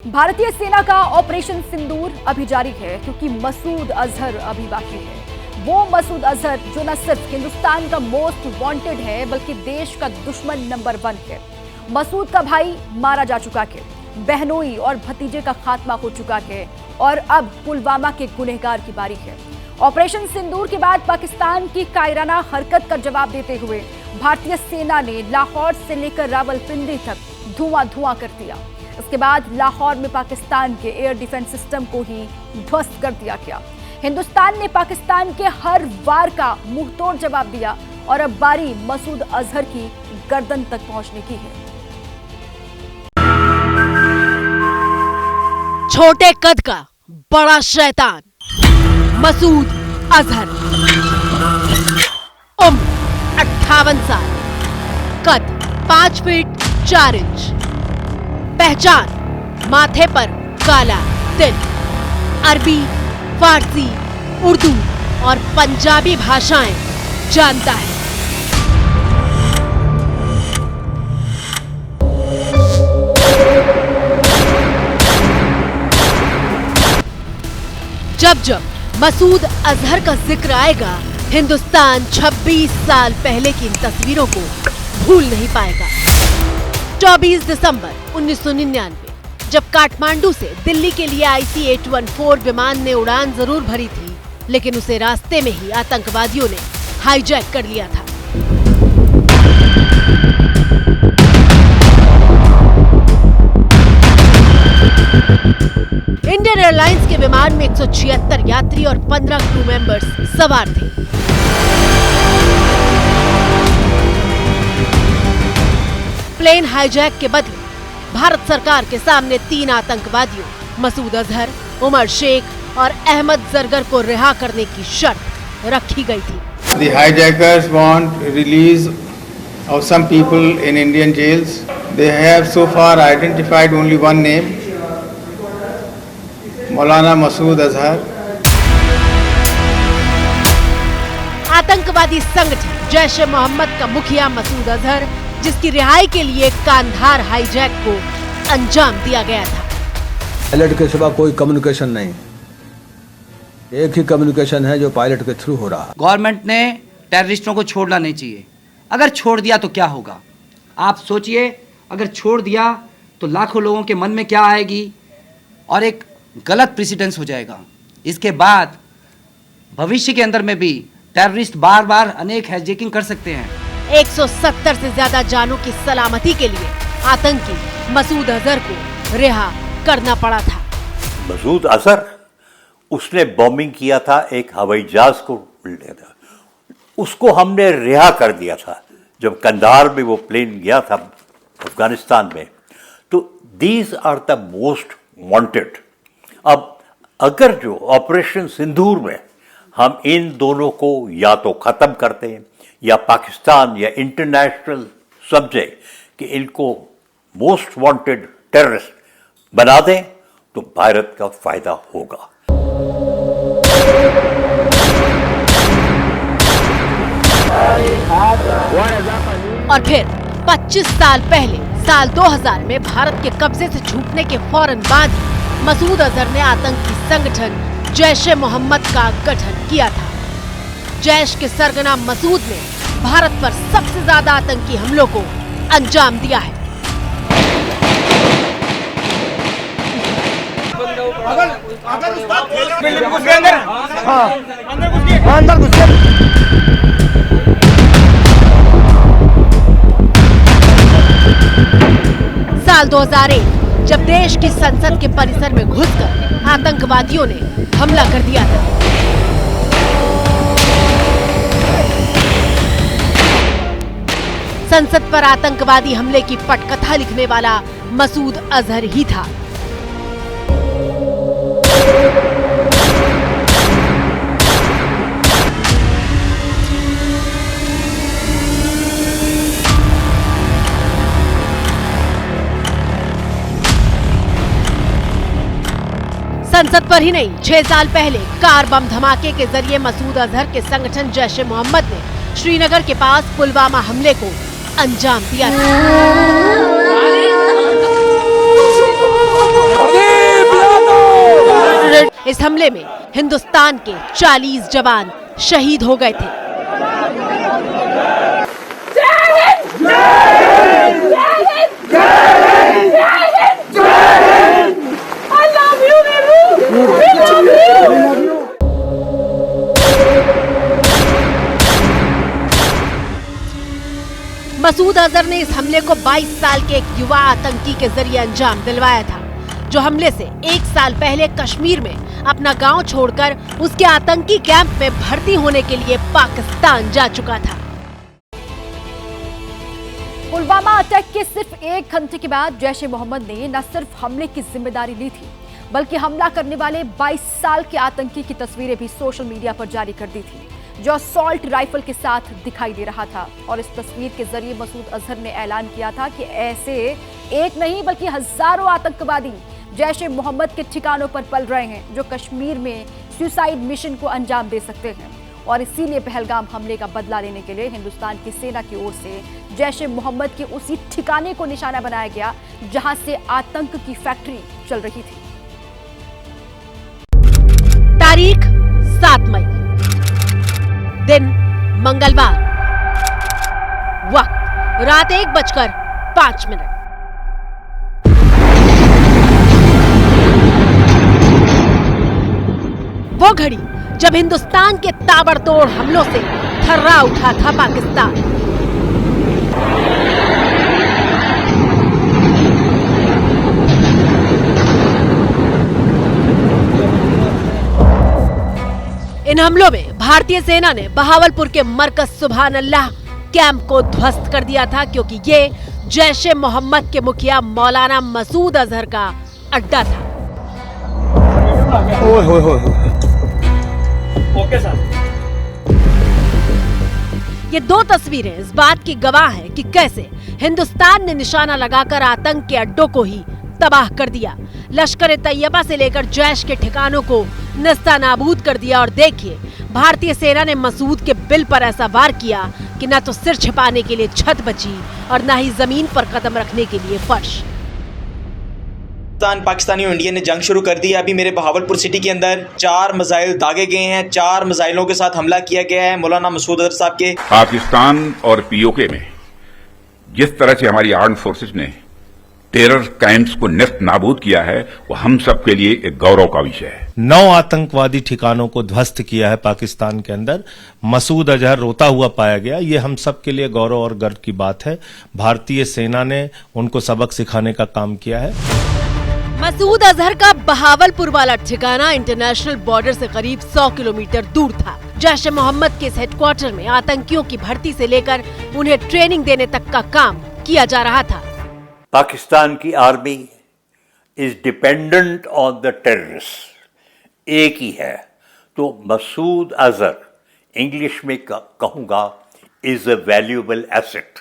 भारतीय सेना का ऑपरेशन सिंदूर अभी जारी है क्योंकि मसूद अजहर अभी बाकी है। वो मसूद अजहर जो न सिर्फ हिंदुस्तान का मोस्ट वांटेड है बल्कि देश का दुश्मन नंबर 1 है। मसूद का भाई मारा जा चुका है, बहनोई और भतीजे का खात्मा हो चुका है और अब पुलवामा के गुनहगार की बारी है। ऑपरेशन सिंदूर के बाद पाकिस्तान की कायराना हरकत का जवाब देते हुए भारतीय सेना ने लाहौर से लेकर रावलपिंडी तक धुआं कर दिया। इसके बाद लाहौर में पाकिस्तान के एयर डिफेंस सिस्टम को ही ध्वस्त कर दिया गया। हिंदुस्तान ने पाकिस्तान के हर वार का मुंहतोड़ जवाब दिया और अब बारी मसूद अजहर की गर्दन तक पहुंचने की है। छोटे कद का बड़ा शैतान मसूद अजहर, उम्र 58 साल, कद 5 फीट 4 इंच, पहचान माथे पर काला तिल, अरबी, फारसी, उर्दू और पंजाबी भाषाएं जानता है। जब मसूद अजहर का जिक्र आएगा, हिंदुस्तान 26 साल पहले की इन तस्वीरों को भूल नहीं पाएगा। 24 दिसंबर 1999, जब काठमांडू से दिल्ली के लिए IC-814 विमान ने उड़ान जरूर भरी थी, लेकिन उसे रास्ते में ही आतंकवादियों ने हाईजैक कर लिया था। इंडियन एयरलाइंस के विमान में 176 यात्री और 15 क्रू मेंबर्स सवार थे। प्लेन हाईजैक के बदले भारत सरकार के सामने 3 आतंकवादियों मसूद अजहर, उमर शेख और अहमद जरगर को रिहा करने की शर्त रखी गई थी। The hijackers want release of some people in Indian jails. They have so far identified only one name, मौलाना मसूद अजहर। आतंकवादी संगठन जैश ए मोहम्मद का मुखिया मसूद अजहर, जिसकी रिहाई के लिए कांधार हाईजैक को अंजाम दिया गया था। पायलट के सिवा कोई कम्युनिकेशन नहीं, एक ही कम्युनिकेशन है जो पायलट के थ्रू हो रहा है। गवर्नमेंट ने टेररिस्टों को छोड़ना नहीं चाहिए। अगर छोड़ दिया तो क्या होगा? आप सोचिए, अगर छोड़ दिया तो लाखों लोगों के मन में क्या आएगी और एक गलत प्रेसिडेंस हो जाएगा। इसके बाद भविष्य के अंदर में भी टेररिस्ट बार बार अनेक हैजैकिंग कर सकते हैं। 170 से ज्यादा जानों की सलामती के लिए आतंकी मसूद अजहर को रिहा करना पड़ा था। मसूद अजहर, उसने बॉम्बिंग किया था एक हवाई जहाज को, उसको हमने रिहा कर दिया था जब कंधार में वो प्लेन गया था अफगानिस्तान में। तो these are the most wanted. अब अगर जो ऑपरेशन सिंदूर में हम इन दोनों को या तो खत्म करते हैं या पाकिस्तान या इंटरनेशनल समझे कि इनको मोस्ट वांटेड टेररिस्ट बना दें, तो भारत का फायदा होगा। और फिर 25 साल पहले साल 2000 में भारत के कब्जे से छूटने के फौरन बाद ही मसूद अजहर ने आतंकी संगठन जैश ए मोहम्मद का गठन किया था। जैश के सरगना मसूद ने भारत पर सबसे ज्यादा आतंकी हमलों को अंजाम दिया है। साल 2001 जब देश की संसद के परिसर में घुसकर आतंकवादियों ने हमला कर दिया था। संसद पर आतंकवादी हमले की पटकथा लिखने वाला मसूद अजहर ही था। संसद पर ही नहीं, 6 साल पहले कार बम धमाके के जरिए मसूद अजहर के संगठन जैश ए मोहम्मद ने श्रीनगर के पास पुलवामा हमले को अंजाम दिया था। इस हमले में हिंदुस्तान के 40 जवान शहीद हो गए थे। मसूद अजहर ने इस हमले को 22 साल के एक युवा आतंकी के जरिए अंजाम दिलवाया था, जो हमले से 1 साल पहले कश्मीर में अपना गांव छोड़कर उसके आतंकी कैंप में भर्ती होने के लिए पाकिस्तान जा चुका था। पुलवामा अटैक के सिर्फ 1 घंटे के बाद जैश ए मोहम्मद ने न सिर्फ हमले की जिम्मेदारी ली थी, बल्कि हमला करने वाले 22 साल के आतंकी की तस्वीरें भी सोशल मीडिया पर जारी कर दी थी, जो असॉल्ट राइफल के साथ दिखाई दे रहा था। और इस तस्वीर के जरिए मसूद अजहर ने ऐलान किया था कि ऐसे एक नहीं बल्कि हजारों आतंकवादी जैश ए मोहम्मद के ठिकानों पर पल रहे हैं, जो कश्मीर में सुसाइड मिशन को अंजाम दे सकते हैं। और इसीलिए पहलगाम हमले का बदला लेने के लिए हिंदुस्तान की सेना की ओर से जैश ए मोहम्मद के उसी ठिकाने को निशाना बनाया गया जहां से आतंक की फैक्ट्री चल रही थी। तारीख 7 मई, दिन मंगलवार, वक्त रात 1:05। वो घड़ी जब हिंदुस्तान के ताबड़तोड़ हमलों से थर्रा उठा था पाकिस्तान। इन हमलों में भारतीय सेना ने बहावलपुर के मरकज सुभान अल्लाह कैंप को ध्वस्त कर दिया था, क्योंकि ये जैश ए मोहम्मद के मुखिया मौलाना मसूद अजहर का अड्डा था। Okay sir. ये 2 तस्वीरें इस बात की गवाह हैं कि कैसे हिंदुस्तान ने निशाना लगाकर आतंक के अड्डों को ही तबाह कर दिया, लश्कर ए तैयबा से लेकर जैश के ठिकानों को नस्तानाबूद कर दिया। और देखिए, भारतीय सेना ने मसूद के बिल पर ऐसा वार किया कि न तो सिर छिपाने के लिए छत बची और न ही जमीन पर कदम रखने के लिए फर्श। पाकिस्तानी और इंडिया ने जंग शुरू कर दी है। अभी मेरे बहावलपुर सिटी के अंदर 4 मिसाइल दागे गए हैं, 4 मिसाइलों के साथ हमला किया गया है मौलाना मसूद अजहर साहब के। पाकिस्तान और पीओके में जिस तरह से हमारी आर्म्ड फोर्सेस ने टेरर कैंप्स को नेस्त नाबूद किया है, वो हम सब के लिए एक गौरव का विषय है। 9 आतंकवादी ठिकानों को ध्वस्त किया है पाकिस्तान के अंदर। मसूद अजहर रोता हुआ पाया गया। ये हम सब के लिए गौरव और गर्व की बात है। भारतीय सेना ने उनको सबक सिखाने का काम किया है। मसूद अजहर का बहावलपुर वाला ठिकाना इंटरनेशनल बॉर्डर से करीब 100 किलोमीटर दूर था। जैश ए मोहम्मद के इस हेडक्वार्टर में आतंकियों की भर्ती से लेकर उन्हें ट्रेनिंग देने तक का काम किया जा रहा था। पाकिस्तान की army is dependent on the terrorist, एक ही है। तो मसूद अजहर, इंग्लिश में कहूँगा, इज अ वैल्यूएबल एसेट,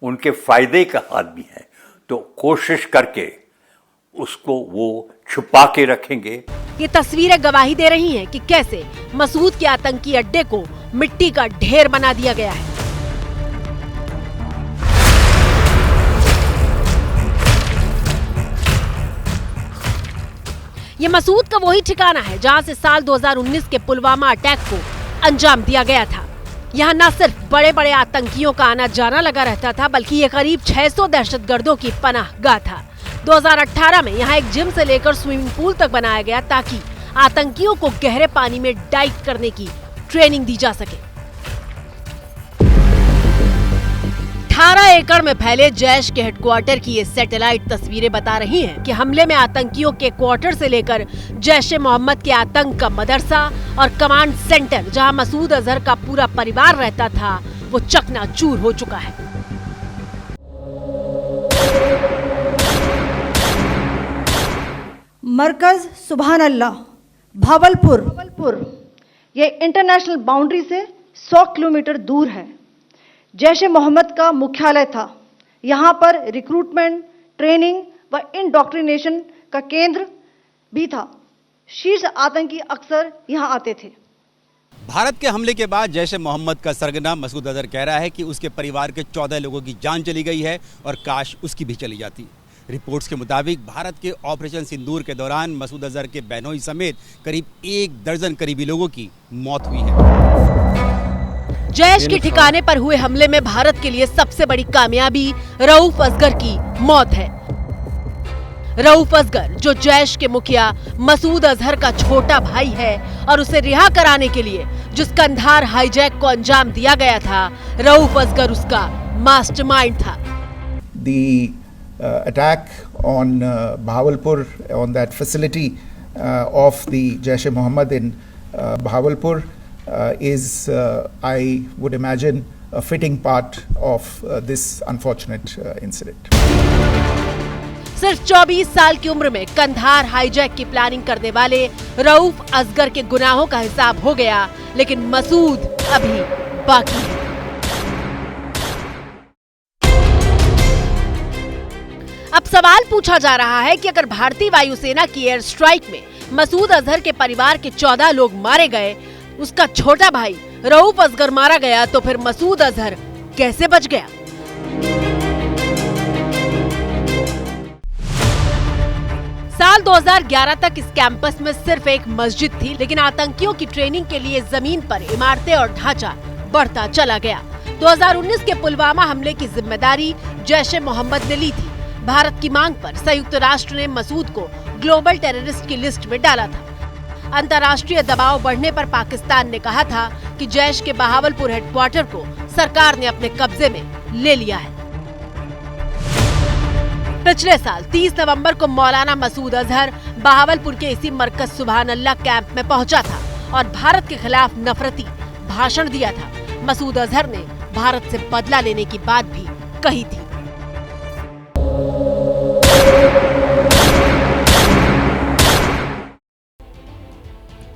उनके फायदे का आदमी है। तो कोशिश करके उसको वो छुपा के रखेंगे। ये तस्वीरें गवाही दे रही हैं कि कैसे मसूद के आतंकी अड्डे को मिट्टी का ढेर बना दिया गया है। ये मसूद का वही ठिकाना है जहां से साल 2019 के पुलवामा अटैक को अंजाम दिया गया था। यहाँ न सिर्फ बड़े बड़े आतंकियों का आना जाना लगा रहता था, बल्कि ये करीब 600 दहशतगर्दों की पनाहगाह था। 2018 में यहाँ एक जिम से लेकर स्विमिंग पूल तक बनाया गया ताकि आतंकियों को गहरे पानी में डाइव करने की ट्रेनिंग दी जा सके। 18 एकड़ में फैले जैश के हेडक्वार्टर की ये सैटेलाइट तस्वीरें बता रही हैं कि हमले में आतंकियों के क्वार्टर से लेकर जैश ए मोहम्मद के आतंक का मदरसा और कमांड सेंटर, जहां मसूद अजहर का पूरा परिवार रहता था, वो चकनाचूर हो चुका है। मरकज सुभान अल्लाह भावलपुर, ये इंटरनेशनल बाउंड्री से 100 किलोमीटर दूर है। जैश ए मोहम्मद का मुख्यालय था। यहाँ पर रिक्रूटमेंट, ट्रेनिंग व इंडोक्ट्रिनेशन का केंद्र भी था। शीर्ष आतंकी अक्सर यहाँ आते थे। भारत के हमले के बाद जैश ए मोहम्मद का सरगना मसूद अजहर कह रहा है कि उसके परिवार के 14 लोगों की जान चली गई है और काश उसकी भी चली जाती। रिपोर्ट्स के मुताबिक भारत के ऑपरेशन सिंदूर के दौरान मसूद अजहर के बहनोई समेत करीब 1 दर्जन करीबी लोगों की मौत हुई है। जैश के ठिकाने पर हुए हमले में भारत के लिए सबसे बड़ी कामयाबी रऊफ असगर की मौत है। रऊफ असगर, जो जैश के मुखिया मसूद अजहर का छोटा भाई है और उसे रिहा कराने के लिए जिस कंधार हाईजैक को अंजाम दिया गया था, रऊफ असगर उसका मास्टरमाइंड था। The attack on Bahawalpur, on that facility of the Jaish-e-Mohammed in Bahawalpur is, I would imagine, a fitting part of this unfortunate incident. सिर्फ 24 साल की उम्र में कंधार हाईजैक की प्लानिंग करने वाले रऊफ असगर के गुनाहों का हिसाब हो गया, लेकिन मसूद अभी बाकी है। अब सवाल पूछा जा रहा है कि अगर भारतीय वायुसेना की एयर स्ट्राइक में मसूद अजहर के परिवार के 14 लोग मारे गए, उसका छोटा भाई रऊफ असगर मारा गया, तो फिर मसूद अजहर कैसे बच गया? साल 2011 तक इस कैंपस में सिर्फ एक मस्जिद थी, लेकिन आतंकियों की ट्रेनिंग के लिए जमीन पर इमारतें और ढांचा बढ़ता चला गया। 2019 के पुलवामा हमले की जिम्मेदारी जैश-ए-मोहम्मद ने ली थी। भारत की मांग पर संयुक्त राष्ट्र ने मसूद को ग्लोबल टेररिस्ट की लिस्ट में डाला था। अंतर्राष्ट्रीय दबाव बढ़ने पर पाकिस्तान ने कहा था कि जैश के बहावलपुर हेडक्वार्टर को सरकार ने अपने कब्जे में ले लिया है। पिछले साल 30 नवंबर को मौलाना मसूद अजहर बहावलपुर के इसी मरकज सुभान अल्लाह कैंप में पहुंचा था और भारत के खिलाफ नफरती भाषण दिया था। मसूद अजहर ने भारत से बदला लेने की बात भी कही थी।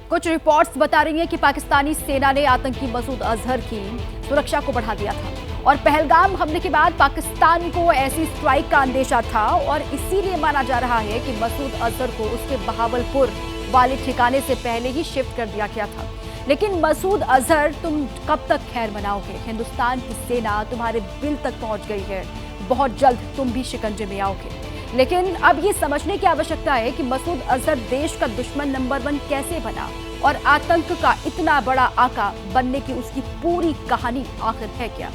कुछ रिपोर्ट्स बता रही हैं कि पाकिस्तानी सेना ने आतंकी मसूद अजहर की सुरक्षा को बढ़ा दिया था और पहलगाम हमले के बाद पाकिस्तान को ऐसी स्ट्राइक का अंदेशा था और इसीलिए माना जा रहा है कि मसूद अजहर को उसके बहावलपुर वाले ठिकाने से पहले ही शिफ्ट कर दिया गया था। लेकिन मसूद अजहर, तुम कब तक खैर मनाओगे? हिंदुस्तान की सेना तुम्हारे बिल तक पहुंच गई है, बहुत जल्द तुम भी शिकंजे में आओगे। लेकिन अब ये समझने की आवश्यकता है कि मसूद अजहर देश का दुश्मन नंबर 1 कैसे बना और आतंक का इतना बड़ा आका बनने की उसकी पूरी कहानी आखिर है क्या?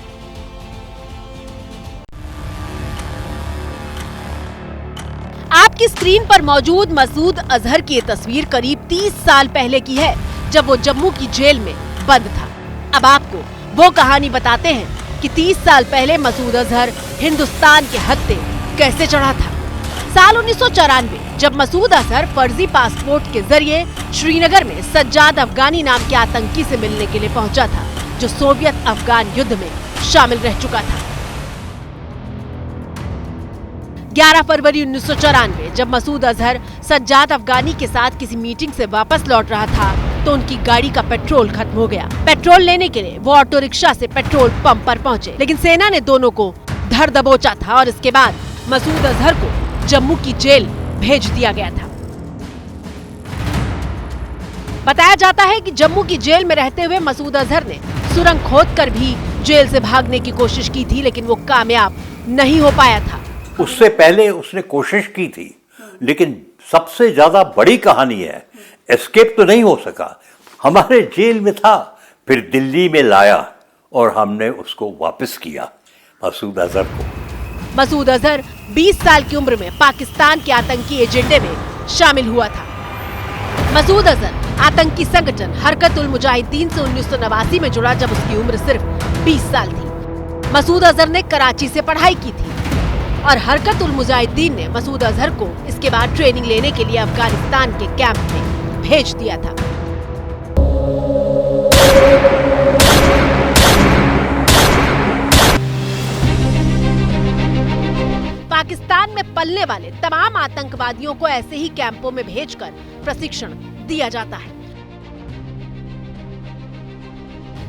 आपकी स्क्रीन पर मौजूद मसूद अजहर की ये तस्वीर करीब 30 साल पहले की है, जब वो जम्मू की जेल में बंद था। अब आपको वो कहानी बताते हैं कि 30 साल पहले मसूद अजहर हिंदुस्तान के हत्थे कैसे चढ़ा था। साल 1994 जब मसूद अजहर फर्जी पासपोर्ट के जरिए श्रीनगर में सज्जाद अफगानी नाम के आतंकी से मिलने के लिए पहुंचा था, जो सोवियत अफगान युद्ध में शामिल रह चुका था। 11 फरवरी 1994 जब मसूद अजहर सज्जाद अफगानी के साथ किसी मीटिंग से वापस लौट रहा था, तो उनकी गाड़ी का पेट्रोल खत्म हो गया। पेट्रोल लेने के लिए वो ऑटो रिक्शा से पेट्रोल पंप पर पहुंचे, लेकिन सेना ने दोनों को धर दबोचा था और इसके बाद मसूद अजहर को जम्मू की जेल भेज दिया गया था। बताया जाता है कि जम्मू की जेल में रहते हुए मसूद अजहर ने सुरंग खोदकर भी जेल से भागने की कोशिश की थी, लेकिन वो कामयाब नहीं हो पाया था। उससे पहले उसने कोशिश की थी, लेकिन सबसे ज्यादा बड़ी कहानी है, एस्केप तो नहीं हो सका। हमारे जेल में था, फिर दिल्ली में लाया और हमने उसको वापस किया, मसूद अजहर को। मसूद अजहर 20 साल की उम्र में पाकिस्तान के आतंकी एजेंडे में शामिल हुआ था। मसूद अजहर आतंकी संगठन हरकत उल मुजाहिदीन से 1989 में जुड़ा, जब उसकी उम्र सिर्फ 20 साल थी। मसूद अजहर ने कराची से पढ़ाई की थी और हरकत उल मुजाहिदीन ने मसूद अजहर को इसके बाद ट्रेनिंग लेने के लिए अफगानिस्तान के कैंप में भेज दिया था। पाकिस्तान में पलने वाले तमाम आतंकवादियों को ऐसे ही कैंपों में भेजकर प्रशिक्षण दिया जाता है।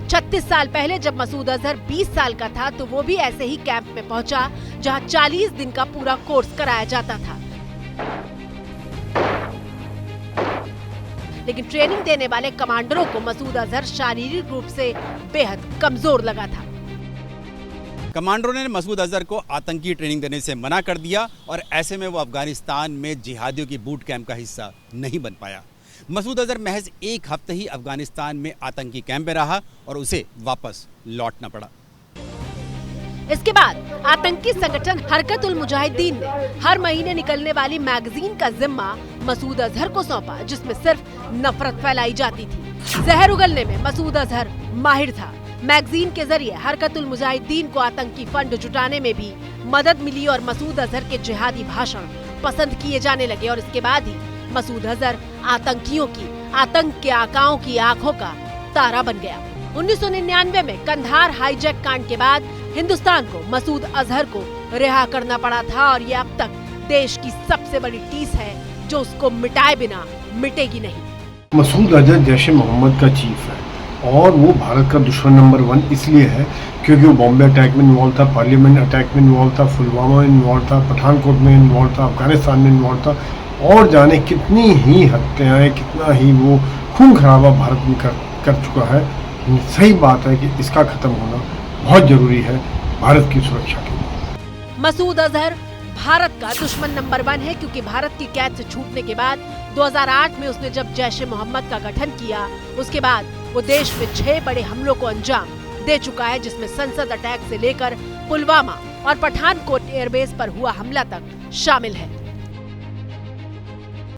36 साल पहले जब मसूद अजहर 20 साल का था, तो वो भी ऐसे ही कैंप में पहुंचा, जहां 40 दिन का पूरा कोर्स कराया जाता था। लेकिन ट्रेनिंग देने वाले कमांडरों को मसूद अजहर शारीरिक रूप से बेहद कमजोर लगा था। कमांडरों ने मसूद अजहर को आतंकी ट्रेनिंग देने से मना कर दिया और ऐसे में वो अफगानिस्तान में जिहादियों की बूट कैंप का हिस्सा नहीं बन पाया। मसूद अजहर महज एक हफ्ते ही अफगानिस्तान में आतंकी कैंप में रहा और उसे वापस लौटना पड़ा। इसके बाद आतंकी संगठन हरकत उल मुजाहिदीन ने हर महीने निकलने वाली मैगजीन का जिम्मा मसूद अजहर को सौंपा, जिसमें सिर्फ नफरत फैलाई जाती थी। जहर उगलने में मसूद अजहर माहिर था। मैगजीन के जरिए हरकत उल मुजाहिदीन को आतंकी फंड जुटाने में भी मदद मिली और मसूद अजहर के जिहादी भाषण पसंद किए जाने लगे और इसके बाद ही मसूद अजहर आतंकियों की, आतंक के आकाओं की आंखों का तारा बन गया। 1999 में कंधार हाईजैक कांड के बाद हिंदुस्तान को मसूद अजहर को रिहा करना पड़ा था और ये अब तक देश की सबसे बड़ी टीस है जो उसको मिटाए बिना मिटेगी नहीं। मसूद अजहर जैश ए मोहम्मद का चीफ है और वो भारत का दुश्मन नंबर 1 इसलिए है क्योंकि वो बॉम्बे अटैक में इन्वॉल्व था, पार्लियामेंट अटैक में इन्वॉल्व था, पुलवामा में इन्वॉल्व था, पठानकोट में इन्वॉल्व था, अफगानिस्तान में इन्वॉल्व था और जाने कितनी ही हत्याएं, कितना ही वो खून खराबा भारत में कर चुका है। सही बात है कि इसका खत्म होना बहुत जरूरी है भारत की सुरक्षा के लिए। मसूद अजहर भारत का दुश्मन नंबर 1 है क्योंकि भारत की कैद से छूटने के बाद 2008 में उसने जब जैश ए मोहम्मद का गठन किया, उसके बाद वो देश में 6 बड़े हमलों को अंजाम दे चुका है, जिसमें संसद अटैक से लेकर पुलवामा और पठानकोट एयरबेस पर हुआ हमला तक शामिल है।